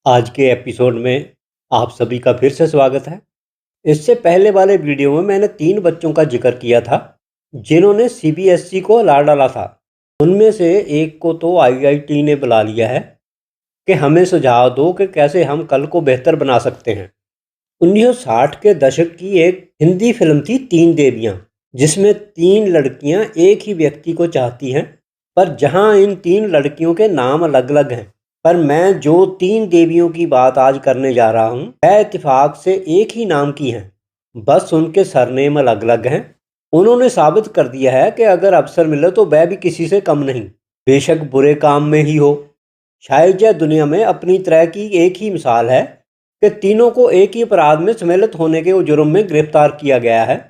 आज के एपिसोड में आप सभी का फिर से स्वागत है। इससे पहले वाले वीडियो में मैंने 3 बच्चों का जिक्र किया था जिन्होंने सीबीएसई को लार डाला था। उनमें से एक को तो आईआईटी ने बुला लिया है कि हमें सुझाव दो कि कैसे हम कल को बेहतर बना सकते हैं। 1960 के दशक की एक हिंदी फिल्म थी तीन देवियां, जिसमें 3 लड़कियां एक ही व्यक्ति को चाहती हैं, पर जहां इन 3 लड़कियों के नाम अलग अलग हैं, पर मैं जो 3 देवियों की बात आज करने जा रहा हूँ वह इत्तेफाक से एक ही नाम की हैं, बस उनके सरनेम अलग अलग हैं। उन्होंने साबित कर दिया है कि अगर अवसर मिले तो वह भी किसी से कम नहीं, बेशक बुरे काम में ही हो। शायद यह दुनिया में अपनी तरह की एक ही मिसाल है कि तीनों को एक ही अपराध में सम्मिलित होने के जुर्म में गिरफ्तार किया गया है।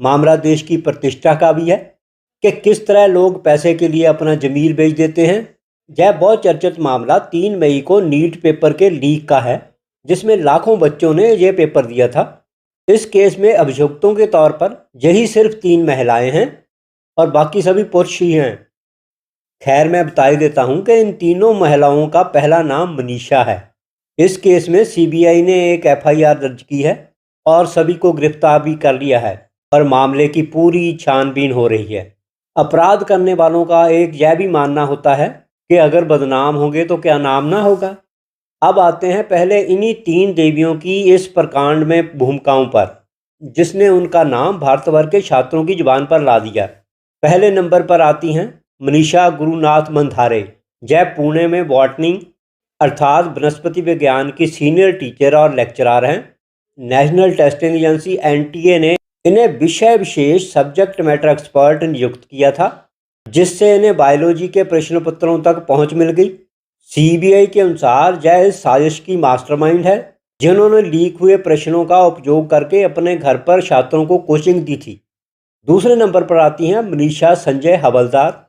मामला देश की प्रतिष्ठा का भी है कि किस तरह लोग पैसे के लिए अपना जमीर बेच देते हैं। यह बहुत चर्चित मामला 3 मई को नीट पेपर के लीक का है, जिसमें लाखों बच्चों ने यह पेपर दिया था। इस केस में अभियुक्तों के तौर पर यही सिर्फ 3 महिलाएं हैं और बाकी सभी पुरुष ही हैं। खैर, मैं बता ही देता हूं कि इन तीनों महिलाओं का पहला नाम मनीषा है। इस केस में सीबीआई ने एक एफआईआर दर्ज की है और सभी को गिरफ्तार भी कर लिया है और मामले की पूरी छानबीन हो रही है। अपराध करने वालों का एक यह भी मानना होता है कि अगर बदनाम होंगे तो क्या नाम ना होगा। अब आते हैं पहले इन्हीं 3 देवियों की इस प्रकांड में भूमिकाओं पर, जिसने उनका नाम भारत भर के छात्रों की जुबान पर ला दिया। पहले नंबर पर आती हैं मनीषा गुरुनाथ मंधारे। जय पुणे में बॉटनी अर्थात वनस्पति विज्ञान की सीनियर टीचर और लेक्चरर हैं। नेशनल टेस्टिंग एजेंसी एनटीए ने इन्हें विषय विशेष सब्जेक्ट मैटर एक्सपर्ट नियुक्त किया था, जिससे इन्हें बायोलॉजी के प्रश्न पत्रों तक पहुंच मिल गई। सीबीआई के अनुसार यह इस साजिश की मास्टरमाइंड है, जिन्होंने लीक हुए प्रश्नों का उपयोग करके अपने घर पर छात्रों को कोचिंग दी थी। दूसरे नंबर पर आती हैं मनीषा संजय हवलदार।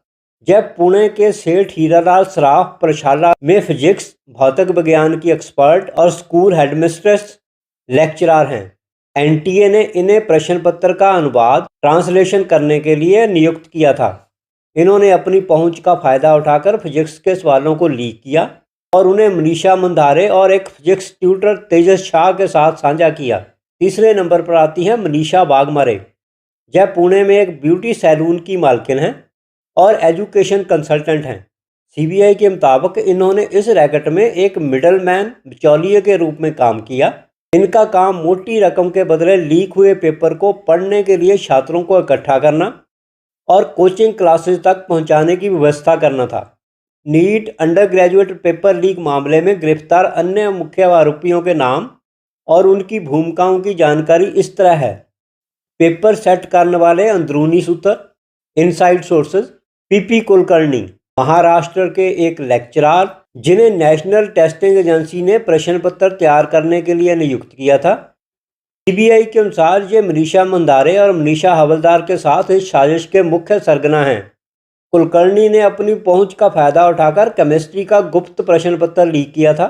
जब पुणे के सेठ हीरालाल सराफ प्रशाला में फिजिक्स भौतिक विज्ञान की एक्सपर्ट और स्कूल हेडमिस्ट्रेस लेक्चरर हैं। एनटीए ने इन्हें प्रश्न पत्र का अनुवाद ट्रांसलेशन करने के लिए नियुक्त किया था। इन्होंने अपनी पहुंच का फायदा उठाकर फिजिक्स के सवालों को लीक किया और उन्हें मनीषा मंधारे और एक फिजिक्स ट्यूटर तेजस शाह के साथ साझा किया। तीसरे नंबर पर आती हैं मनीषा वाघमारे। यह पुणे में एक ब्यूटी सैलून की मालकिन हैं और एजुकेशन कंसल्टेंट हैं। सीबीआई के मुताबिक इन्होंने इस रैकेट में एक मिडलमैन बिचौलिए के रूप में काम किया। इनका काम मोटी रकम के बदले लीक हुए पेपर को पढ़ने के लिए छात्रों को इकट्ठा करना और कोचिंग क्लासेस तक पहुंचाने की व्यवस्था करना था। NEET undergraduate paper leak मामले में गिरफ्तार अन्य मुख्य आरोपियों के नाम और उनकी भूमिकाओं की जानकारी इस तरह है। पेपर सेट करने वाले अंदरूनी सूत्र inside sources PP Kulkarni, Maharashtra के एक लेक्चरर जिन्हें नेशनल टेस्टिंग एजेंसी ने प्रश्न पत्र तैयार करने के लिए नियुक्त किया था। सीबीआई के अनुसार ये मनीषा मंधारे और मनीषा हवलदार के साथ इस साजिश के मुख्य सरगना हैं। कुलकर्णी ने अपनी पहुंच का फायदा उठाकर केमिस्ट्री का गुप्त प्रश्न पत्र लीक किया था।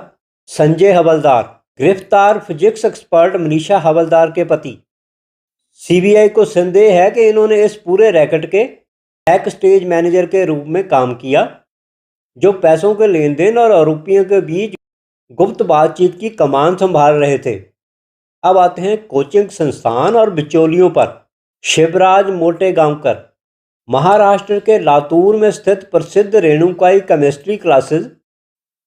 संजय हवलदार गिरफ्तार फिजिक्स एक्सपर्ट मनीषा हवलदार के पति। सीबीआई को संदेह है कि इन्होंने इस पूरे रैकेट के बैक स्टेज मैनेजर के रूप में काम किया, जो पैसों के लेन देन और आरोपियों के बीच गुप्त बातचीत की कमान संभाल रहे थे। अब आते हैं कोचिंग संस्थान और बिचौलियों पर। शिवराज मोटेगांवकर महाराष्ट्र के लातूर में स्थित प्रसिद्ध Renukai chemistry classes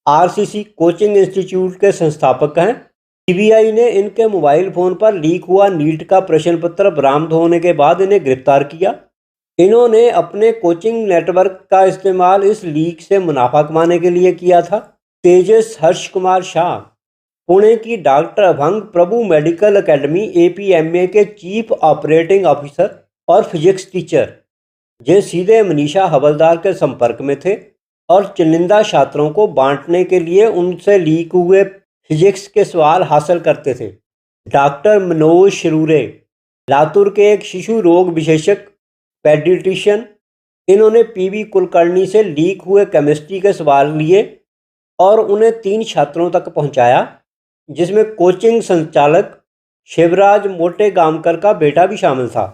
RCC coaching institute के संस्थापक हैं। सीबीआई ने इनके मोबाइल फोन पर लीक हुआ नीट का प्रश्न पत्र बरामद होने के बाद इन्हें गिरफ्तार किया। इन्होंने अपने कोचिंग नेटवर्क का इस्तेमाल इस लीक से मुनाफा कमाने के लिए किया था। तेजस हर्ष कुमार शाह पुणे की डॉक्टर अभंग प्रभु मेडिकल एकेडमी एपीएमए के चीफ ऑपरेटिंग ऑफिसर और फिजिक्स टीचर, ये सीधे मनीषा हवलदार के संपर्क में थे और चुनिंदा छात्रों को बांटने के लिए उनसे लीक हुए फिजिक्स के सवाल हासिल करते थे। डॉक्टर मनोज शिरूरे लातूर के एक शिशु रोग विशेषज्ञ पेडिट्रिशियन, इन्होंने पीवी कुलकर्णी से लीक हुए केमिस्ट्री के सवाल लिए और उन्हें 3 छात्रों तक पहुंचाया, जिसमें कोचिंग संचालक शिवराज मोटेगांवकर का बेटा भी शामिल था।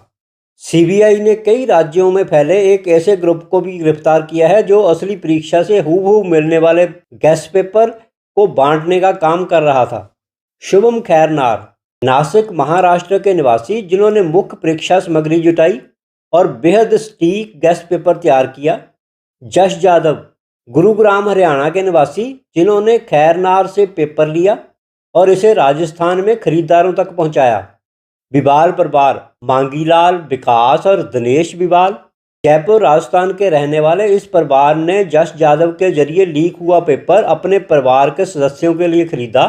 सीबीआई ने कई राज्यों में फैले एक ऐसे ग्रुप को भी गिरफ्तार किया है जो असली परीक्षा से हूबहू मिलने वाले गेस्ट पेपर को बांटने का काम कर रहा था। शुभम खैरनार, नासिक महाराष्ट्र के निवासी जिन्होंने मुख्य परीक्षा सामग्री जुटाई और बेहद सटीक गेस्ट पेपर तैयार किया। जश यादव, गुरुग्राम हरियाणा के निवासी जिन्होंने खैरनार से पेपर लिया और इसे राजस्थान में खरीदारों तक पहुंचाया। बिबाल परबार, मांगीलाल, विकास और दिनेश बिबाल, जयपुर राजस्थान के रहने वाले इस परिवार ने जश यादव के जरिए लीक हुआ पेपर अपने परिवार के सदस्यों के लिए खरीदा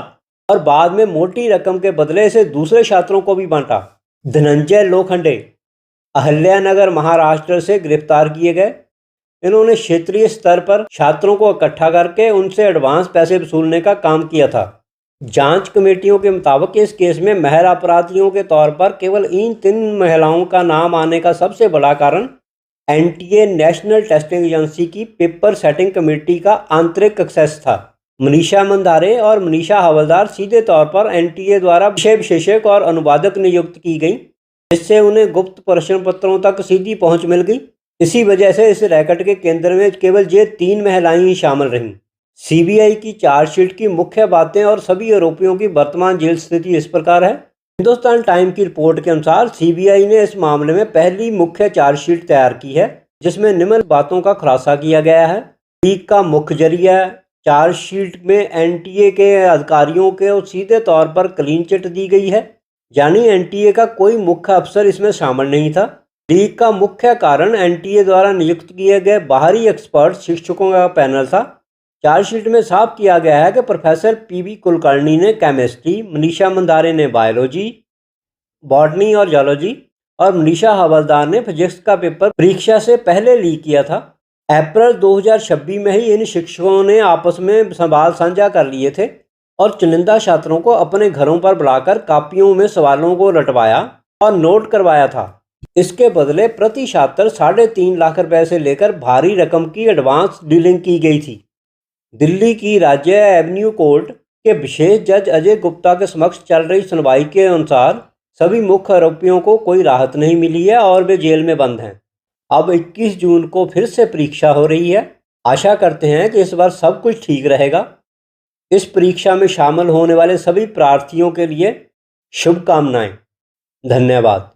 और बाद में मोटी रकम के बदले इसे दूसरे छात्रों को भी बांटा। धनंजय लोखंडे, अहल्यानगर महाराष्ट्र से गिरफ्तार किए गए। इन्होंने क्षेत्रीय स्तर पर छात्रों को इकट्ठा करके उनसे एडवांस पैसे वसूलने का काम किया था। जांच कमेटियों के मुताबिक इस केस में महर अपराधियों के तौर पर केवल इन 3 महिलाओं का नाम आने का सबसे बड़ा कारण एनटीए नेशनल टेस्टिंग एजेंसी की पेपर सेटिंग कमेटी का आंतरिक एक्सेस था। मनीषा मंदारे और मनीषा हवलदार सीधे तौर पर एनटीए द्वारा विषय विशेषज्ञ और अनुवादक नियुक्त की गई, जिससे उन्हें गुप्त प्रश्न पत्रों तक सीधी पहुंच मिल गई। इसी वजह से इस रैकेट के केंद्र में केवल ये 3 महिलाएं ही शामिल रहीं। सीबीआई की चार्जशीट की मुख्य बातें और सभी आरोपियों की वर्तमान जेल स्थिति इस प्रकार है। हिंदुस्तान टाइम की रिपोर्ट के अनुसार सीबीआई ने इस मामले में पहली मुख्य चार्जशीट तैयार की है, जिसमें निम्न बातों का खुलासा किया गया है। लीक का मुख्य जरिया, चार्जशीट में एनटीए के अधिकारियों को सीधे तौर पर क्लीन चिट दी गई है, यानी एनटीए का कोई मुख्य अफसर इसमें शामिल नहीं था। लीक का मुख्य कारण एनटीए द्वारा नियुक्त किए गए बाहरी एक्सपर्ट शिक्षकों का पैनल था। चार्जशीट में साफ किया गया है कि प्रोफेसर पीवी कुलकर्णी ने केमिस्ट्री, मनीषा मंदारे ने बायोलॉजी, बॉटनी और जूलॉजी और मनीषा हवलदार ने फिजिक्स का पेपर परीक्षा से पहले लीक किया था। अप्रैल 2026 में ही इन शिक्षकों ने आपस में सवाल साझा कर लिए थे और चुनिंदा छात्रों को अपने घरों पर बुलाकर कापियों में सवालों को रटवाया और नोट करवाया था। इसके बदले प्रति छात्र 3.5 लाख रुपए से लेकर भारी रकम की एडवांस डीलिंग की गई थी। दिल्ली की राज्य एवेन्यू कोर्ट के विशेष जज अजय गुप्ता के समक्ष चल रही सुनवाई के अनुसार सभी मुख्य आरोपियों को कोई राहत नहीं मिली है और वे जेल में बंद हैं। अब 21 जून को फिर से परीक्षा हो रही है। आशा करते हैं कि इस बार सब कुछ ठीक रहेगा। इस परीक्षा में शामिल होने वाले सभी प्रार्थियों के लिए शुभकामनाएं। धन्यवाद।